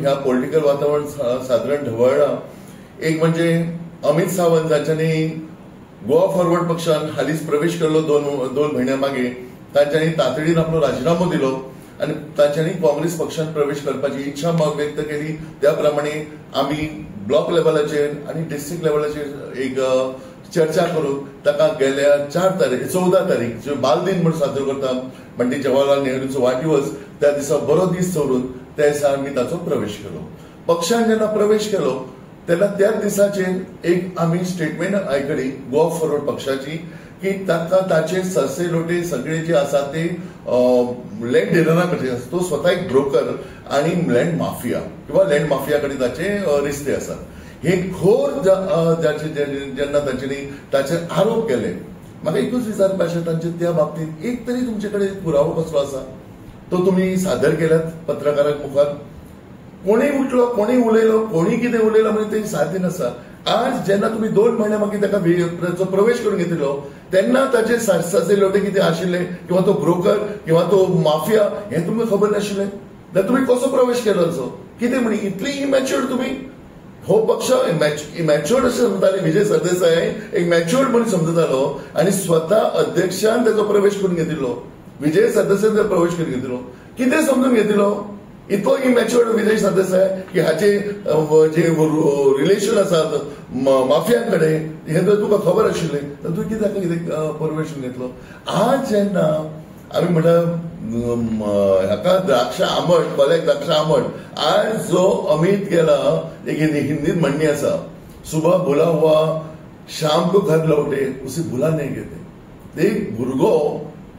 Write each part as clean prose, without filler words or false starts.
ह्या पॉलिटिकल वातावरण साधारण ढवळ्ळां. एक म्हणजे अमित सावंत जांच्यांनी गोवा फॉरवर्ड पक्षान हालींच प्रवेश केल्लो दोन म्हयन्या मागीर तांच्यांनी तातडीन आपलो राजिनामो दिलो आणि तांच्यांनी काँग्रेस पक्षान प्रवेश करपाची इच्छा व्यक्त केली. त्या प्रमाणे आम्ही ब्लॉक लेवलाचेर आणि डिस्ट्रिक्ट लेवलाचेर एक चर्चा करून ताका गेल्या 14 तारीख जो बाल दिन म्हणून साजरो करता पंडित जवाहरलाल नेहरूचो वाडदिवस त्या दिसा बरो दीस दवरून त्या दिसा आमी ताचो प्रवेश केलो. पक्षान जेन्ना प्रवेश केलो तेन्ना त्याच दिसाचेर एक आमी स्टेटमेंट आयकली गोवा फॉरवर्ड पक्षाची की ताका ताचे सरसे लोटे सगळे जे आसा ते लँड डिलरा कडेन तो स्वता एक ब्रोकर आणि लँड माफिया किंवा लँड माफिया कडेन ताचे रिश्ते आसात. हे घोर जेन्ना तांच्यांनी ताचे आरोप केले म्हाका एकूच विचारपाचें आशिल्लें तांचे त्या बाबतींत एक तरी तुमचे कडेन पुरावो कसलो आसा तो तुमी सादर केल्यात पत्रकारांक मुखार. कोणी उठलो कोणी उलयलो कोणी कितें उलयलो म्हणजे ते सादीन आसा. आज जेन्ना तुम्ही 2 म्हयन्या मागीर ताका प्रवेश करून घेतिल्लो तेन्ना ताचे सासे लोटे कितें आशिल्ले किंवा तो ब्रोकर किंवा तो माफिया हे तुमकां खबर नाशिल्लें जाल्यार तुमी कसो प्रवेश केलो असो कितें म्हणी इतली इमॅच्युअर्ड तुमी. हो पक्ष मॅच्युअर्ड अशें समजताले. विजय सरदेसाय एक मॅच्युअर्ड म्हणून समजतालो आणि स्वता अध्यक्षान त्याचो प्रवेश करून घेतिल्लो. विजय सरदेसाय प्रवेश करून घेतिल्लो कितें समजून घेतिल्लो इतको इमॅच्युअर्ड विजय सरदेसाय की हाचे जे रिलेशन आसात माफियांकडे हे जर तुका खबर आशिल्लें तर तूं कित्याक प्रवेश करून घेतलो. आज जेन्ना आमी म्हणटा हाका द्राक्ष आंबट कोल्याक द्राक्ष आंबट आज जो अमित गेला एक हिंदीत म्हणणी आसा सुबह बुला हुआ शाम को घर लौटे उसे बुला नहीं घेते. एक भुरगो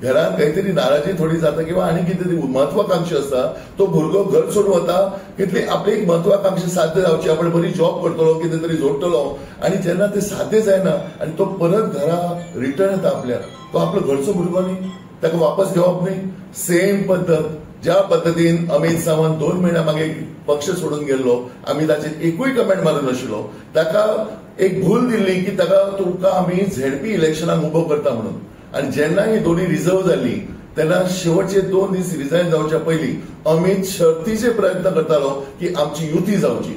घरात काहीतरी नाराजी थोडी जाता किंवा आणि कितेतरी महत्वाकांक्षी असता तो भुरगो घर सोडून वता कितली आपली एक महत्वाकांक्षी साध्य जावची आपण बरी जॉब करतलो कितें तरी जोडटलो आणि जेन्ना ते साध्य जायना आणि तो परत घरा रिटर्न येता आपल्या तो आपलो घरचो भुरगो न्ही ताका वापस घेवप न्ही. सेम पद्दत ज्या पद्दतीन अमित सावंत 2 म्हयन्या मागीर पक्ष सोडून गेल्लो आमी ताचेर एकूय कमेंट मारून नाशिल्लो. ताका एक भूल दिल्ली की ताका तुमकां आमी झेडपी इलेक्शनाक उबो करता म्हणून आणि जेन्ना ही दोन्ही रिझर्व झाली तेन्ना शेवटचे 2 दीस रिझायन जावच्या पयलीं अमित शर्तीचे प्रयत्न करतालो की आमची युती जावची.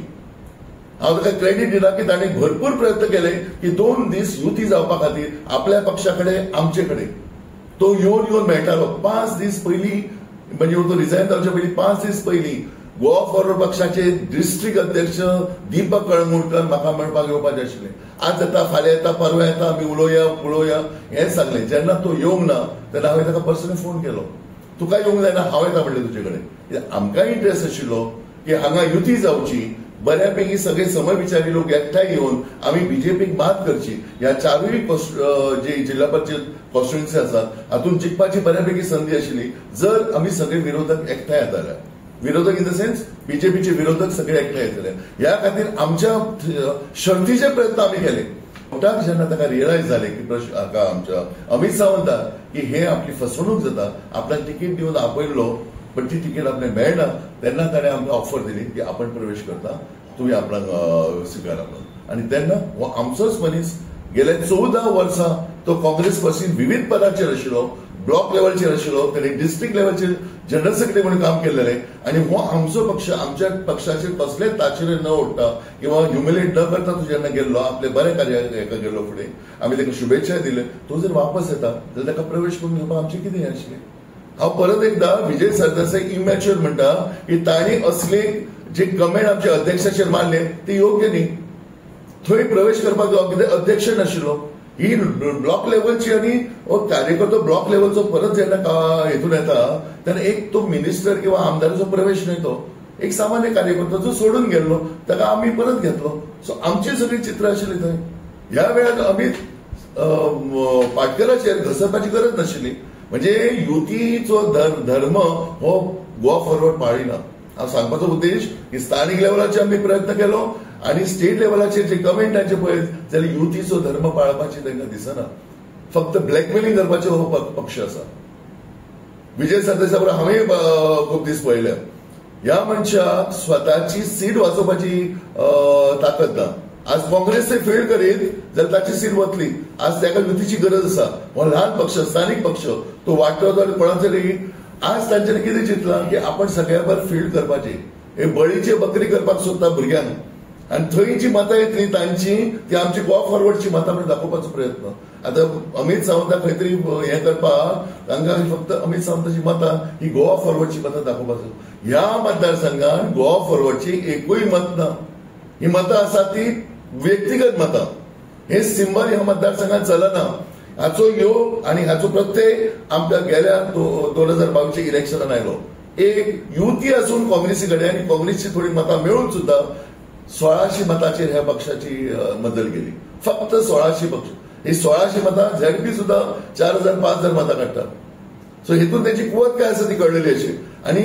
हांव ताका क्रेडीट दिला की ताणें भरपूर प्रयत्न केले की 2 दीस युती जावपा खातीर आपल्या पक्षा कडेन आमचे कडेन तो येवन मेळटालो. 5 दीस पयलीं म्हणजे तो रिझायन जावच्या पयलीं 5 दीस पयलीं गोवा फॉरवर्ड पक्षाचे डिस्ट्रिक्ट अध्यक्ष दीपक कळंगूटकर म्हाका म्हणपाक येवपाचे आशिल्ले. आज येता फाल्यां येता परवा येता आमी उलोवया हें सांगलें. जेन्ना तो येवंक ना तेन्ना हांवें ताका पर्सनली फोन केलो. तुका येवंक जायना हांव येता म्हणलें तुजे कडेन. आमकांय इंट्रस्ट आशिल्लो की हांगा युती जावची बऱ्यापैकी सगळे समविचारी लोक एकठांय येवन आमी बीजेपीक मात करची. ह्या 4य जे जिल्हा परिषद कॉन्स्टिट्युएन्सी आसात हातूंत जिखपाची बऱ्यापैकी संदी आशिल्ली जर आमी सगळे विरोधक एकठांय येताले. विरोधक इन द सेन्स बीजेपीचे विरोधक सगळे एकठांय येतले. ह्या खातीर आमच्या शर्तीचे प्रयत्न आमी केले. पोटाक जेन्ना ताका रियलायज जाले की आमच्या अमित सावंताक की हे आपली फसवणूक जाता आपल्याक तिकीट दिवन आपयल्लो पण ती तिकीट आपल्याक मेळना तेन्ना ताणें आमकां ऑफर दिली की आपण प्रवेश करता तुवें आपणाक स्विकारा म्हणून. आणि तेन्ना हो आमचोच मनीस गेल्या 14 वर्सां तो काँग्रेस पासून विविध पदाचेर आशिल्लो. ब्लॉक लेवलचेर आशिल्लो ताणें डिस्ट्रिक्ट लेवलचेर जनरल सेक्रेटरी म्हणून काम केलेलें आणि हो आमचो पक्ष आमच्या पक्षाचेर कसलेच ताचेर न उठता किंवा ह्युमिलेट न करता तो जेन्ना गेल्लो आपले बरे कार्य हेका गेल्लो फुडें आमी ताका शुभेच्छा दिल्यो. तो जर वापस येता जाल्यार ताका प्रवेश करून घेवपाक आमचें कितें आशिल्लें. हांव परत एकदा विजय सरदेसाय इमॅच्युअर म्हणटा की तांणी असले जे कमेंट आमच्या अध्यक्षाचेर मारले ते योग्य न्ही. थंय प्रवेश करपाक कितें अध्यक्ष नाशिल्लो ही ब्लॉक लेवलची आणि कार्यकर्तो ब्लॉक लेवलचो परत जेन्ना हेतून येता तेन्ना एक तो मिनिस्टर किंवा आमदाराचो प्रवेश न्हय तो एक सामान्य कार्यकर्तो जो सोडून गेल्लो ताका आमी परत घेतलो. सो आमची सगळी चित्र आशिल्ली थंय. ह्या वेळार अमित पाटकराचेर घसरपाची गरज नाशिल्ली. म्हणजे युतीचो धर्म हो गोवा फॉरवर्ड पाळिना. हांव सांगपाचो उद्देश की स्थानीक लेवलाचेर आमी प्रयत्न केलो आणि स्टेट लेवलाचेर जे गव्हर्मेंटाचे पळयत जाल्यार युतीचो धर्म पाळपाची तांकां दिसना. फक्त ब्लॅकमेलिंग करपाचो हो पक्ष आसा. विजय सरदेसाय बरोबर हांवें खूब दीस पळयल्या. ह्या मनशाक स्वताची सीट वाचोवपाची ताकद ना. आज काँग्रेस फेल करीत जाल्यार ताची सीट वतली. आज ताका युतीची गरज आसा. हो ल्हान पक्ष स्थानीक पक्ष तो वाडटो जाल्यार कोणाचेरी आज तांच्यांनी कितें चिंतलां की आपण सगळ्या बरोबर फील्ड करपाची हे बळीचे बकरी करपाक सोदता भुरग्यांक आनी थंय जी मतां येतली तांची ती आमची गोवा फॉरवर्डची मतां म्हणून दाखोवपाचो प्रयत्न. आता अमित सावंताक खंय तरी हे करपाक तांकां फक्त अमित सावंताची मतां ही गोवा फॉरवर्डची मतां दाखोवपाचो. ह्या मतदारसंघात गोवा फॉरवर्डची एकूय मत ना. ही मतां आसा ती व्यक्तिगत मतां. हे सिंबल ह्या मतदारसंघात चलना. हाचो योग आनी हाचो प्रत्यय आमकां गेल्या 2022 इलेक्शनान आयलो. एक युती असून काँग्रेसी कडेन आनी काँग्रेसची थोडी मतां मेळून सुद्धा 1600 मतांचेर ह्या पक्षाची मदत गेली. फक्त 1600 पक्ष. ही 1600 मतां झेडपी सुद्धा 4000-5000 मतां काडटा. सो हेतून त्याची कुवत काय आसा ती कळलेली अशी. आणि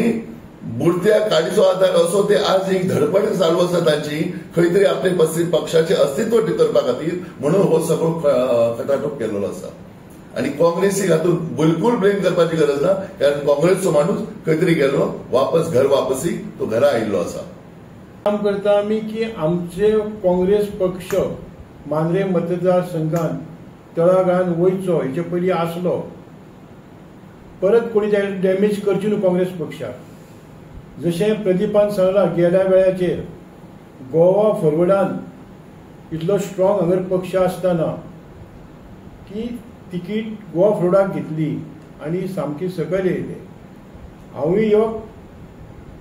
बुरत्या काडीचो आधार असो ते आज एक धडपड चालू आसा तांची खंय तरी आपले पक्षाचे अस्तित्व टिकवपा खातीर म्हणून हो सगळो खटाटोप केलेलो आसा. आणि काँग्रेसीक हातून बिलकुल ब्लेम करपाची गरज ना, कारण काँग्रेसचो माणूस खंय तरी गेलो वापस घर वापसी तो घरा आयिल्लो आसा. काम करता आम्ही की आमचे काँग्रेस पक्ष मांद्रे मतदारसंघात तळागाळान वयचो हेचे पयलीं आसलो. परत कोणी डॅमेज करची न्हू काँग्रेस पक्षाक. जशें प्रदीपान सांगला गेल्या वेळाचेर गोवा फॉरवर्डान इतलो स्ट्रॉंग हांगर पक्ष आसतना की तिकीट गोवा फॉरवर्डाक घेतली आनी सामकी सकयल येयले. हांवूय ह्यो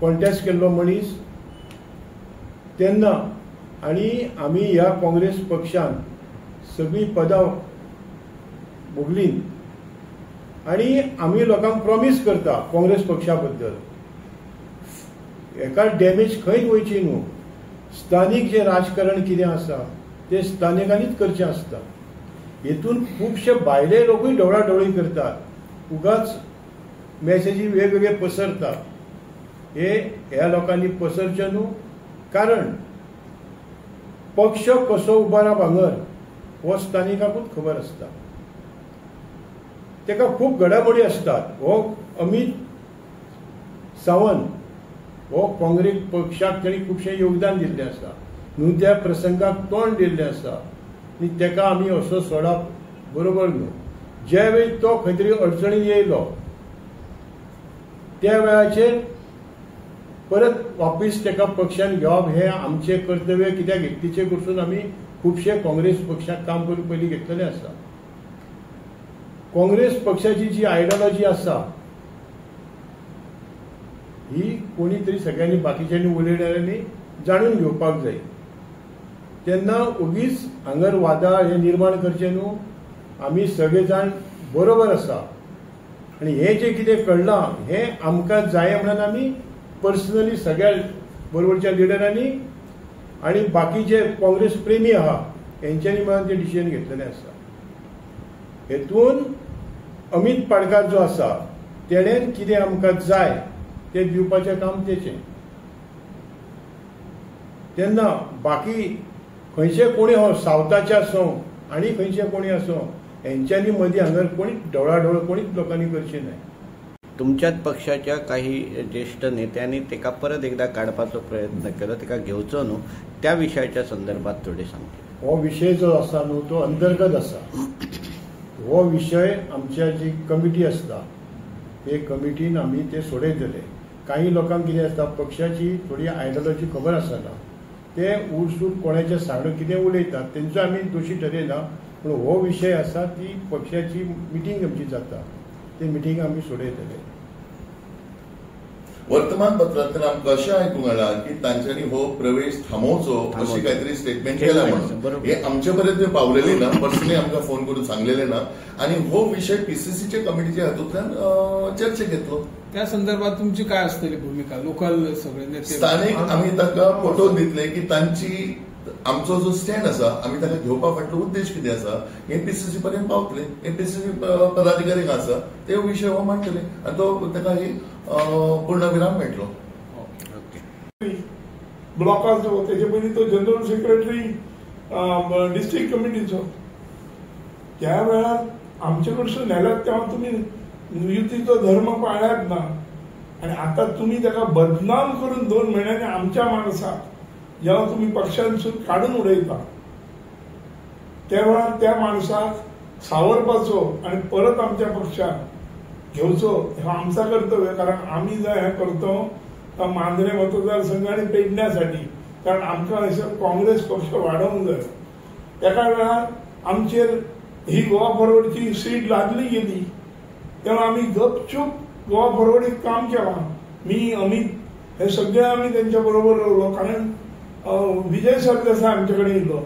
कॉन्टेस्ट केल्लो मनीस तेन्ना आनी आमी ह्या काँग्रेस पक्षान सगळी पदां भोगली आनी आमी लोकांक प्रॉमिस करता काँग्रेस पक्षा बद्दल एका डॅमेज खंयच वयची न्हू. स्थानीक जे राजकारण कितें आसा ते स्थानिकांनीच करचें आसता. हेतून खुबशे भायले लोकूय ढवळाढवळी करतात. उगाच मॅसेजी वेगवेगळे पसरतात. ह्या लोकांनी पसरचे न्हू. कारण पक्ष कसो उबारप हांगर हो स्थानिकांकूच खबर आसता. तेका खूब घडामोडी असतात. हो अमित सावंत हो काँग्रेस पक्षाक ताणी खुबशें योगदान दिल्लें आसा. न्हू त्या प्रसंगाक तोंड दिल्लें आसा आनी तेका आमी असो सोडप बरोबर न्हू. ज्या वेळी तो खंय तरी अडचणीन येयलो त्या वेळाचेर परत वापस तेका पक्षान घेवप हें आमचें कर्तव्य. कित्याक एकटीचे कडसून आमी खुबशे काँग्रेस पक्षाक काम करून पयलीं घेतलेलें आसा. काँग्रेस पक्षाची जी आयडियोलॉजी आसा ही कोणी तरी सगळ्यांनी बाकीच्यांनी उलयणाऱ्यांनी जाणून घेवपाक जाय. तेन्ना उगीच हांगर वादां हे निर्माण करचे न्हू. आमी सगळे जाण बरोबर आसा आनी हें जें कितें कळ्ळां हें आमकां जाय म्हणून आमी पर्सनली सगळ्या बरोबरच्या लिडरांनी आनी बाकीचे काँग्रेस प्रेमी आहा हेंच्यांनी मेळून तें डिसिजन घेतलेलें आसा. हेतून अमित पाडकार जो आसा तेणेन कितें आमकां जाय तें दिवपाचें काम तेचें. तेन्ना बाकी खंयचे कोणी हो सावथाचे आसूं आनी खंयचे कोणी आसूं हेंच्यांनी मदीं हांगर कोणीच ढवळाढवळ कोणीच लोकांनी करची न्हय. तुमच्याच पक्षाच्या काही ज्येष्ठ नेत्यांनी तेका परत एकदा काडपाचो प्रयत्न केलो. तेका घेवचो न्हू त्या विशयाच्या संदर्भात थोडे सांगते. हो विशय जो आसा न्हू तो अंतर्गत आसा. हो विशय आमच्या जी कमिटी आसता ते कमिटीन आमी ते सोडयतले. काही लोकांक कितें आसता पक्षाची थोडी आयडियोलॉजी खबर आसना. ते उठसूट कोणाच्या सांगणं कितें उलयतात तेंचो आमी दोशी ठरयना. पूण हो विशय आसा ती पक्षाची मिटींग आमची जाता ते मिटींग आमी सोडयतले. वर्तमानपत्रांतल्यान आमकां अशें आयकूंक मेळ्ळां की तांच्यांनी हो प्रवेश थांबोवचो अशी काहीतरी स्टेटमेंट केला म्हणून. हे आमचे पर्यंत पावलेली ना. पर्सनली आमकां फोन करून सांगलेले ना. आणि हो विषय पीसीसीच्या कमिटीच्या हातूंतल्यान चर्चेक घेतलो. त्या संदर्भात तुमची काय असतली भूमिका? लोकल सगळे नेते स्थानिक आमी ताका पटोवन दितले की तांची आमचो जो स्टँड आसा आमी ताका घेवपा फाटलो उद्देश कितें आसा हे पीसीसी पर्यंत पावतले. हे पीसीसी पदाधिकारी आसा ते विशय हो मांडटले आनी तो ताका ही पूर्ण विराम मेळटलो. ब्लॉकाचो तेजे पयलीं तो जनरल सेक्रेटरी डिस्ट्रिक्ट कमिटीचो. त्या वेळार आमचे कडसून नेल्यात तेव्हा तुम्ही युतीचो धर्म पाळ्यात ना आणि आता तुम्ही त्याला बदनाम करून 2 महिन्यांनी आमच्या माणसाक जेव्हा तुम्ही पक्षांसून काढून उडयता तेव्हा त्या माणसाक सावरपाचो आणि परत आमच्या पक्षात घेवचो हे आमचा कर्तव्य. कारण आम्ही जर हे करतो मांद्रे मतदारसंघाने पेडण्यासाठी, कारण आमकां हयसर काँग्रेस पक्ष वाडोवंक जाय। एका वेळार आमचेर ही गोवा फॉरवर्डची सीट लादली गेली, तेव्हा आम्ही गपचूप गोवा फॉरवर्डीक काम केलां। मी, अमित हे सगळे आम्ही त्यांच्या बरोबर रावलो, कारण विजय सरदेसाय आमचे कडेन येयलो।